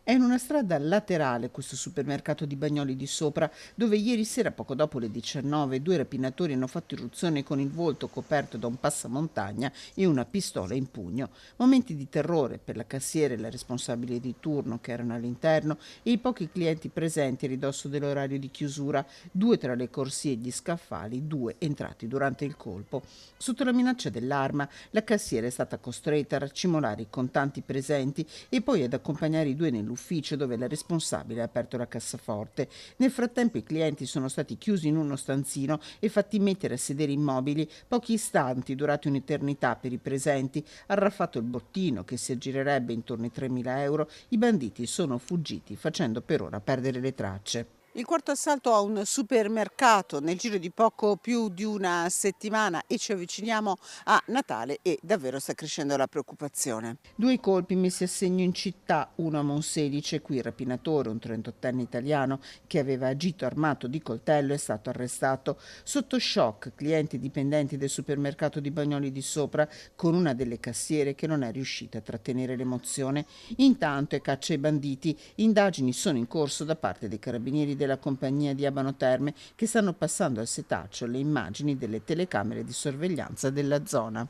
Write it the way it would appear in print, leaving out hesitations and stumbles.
È in una strada laterale questo supermercato di Bagnoli di Sopra, dove ieri sera, poco dopo le 19, due rapinatori hanno fatto irruzione con il volto coperto da un passamontagna e una pistola in pugno. Momenti di terrore per la cassiera e la responsabile di turno che erano all'interno e i pochi clienti presenti a ridosso dell'orario di chiusura, due tra le corsie e gli scaffali, due entrati durante il colpo. Sotto la minaccia dell'arma, la cassiera è stata costretta a raccimolare i contanti presenti e poi ad accompagnare i due nell'ufficio dove la responsabile ha aperto la cassaforte. Nel frattempo i clienti sono stati chiusi in uno stanzino e fatti mettere a sedere immobili pochi istanti, durati un'eternità per i presenti. Arraffato il bottino, che si aggirerebbe intorno ai 3.000 euro, i banditi sono fuggiti, facendo per ora perdere le tracce. Il quarto assalto a un supermercato nel giro di poco più di una settimana e ci avviciniamo a Natale e davvero sta crescendo la preoccupazione. Due colpi messi a segno in città, uno a Monselice, qui il rapinatore, un 38enne italiano che aveva agito armato di coltello, è stato arrestato. Sotto shock clienti e dipendenti del supermercato di Bagnoli di Sopra, con una delle cassiere che non è riuscita a trattenere l'emozione. Intanto, e caccia ai banditi, indagini sono in corso da parte dei carabinieri della compagnia di Abano Terme, che stanno passando al setaccio le immagini delle telecamere di sorveglianza della zona.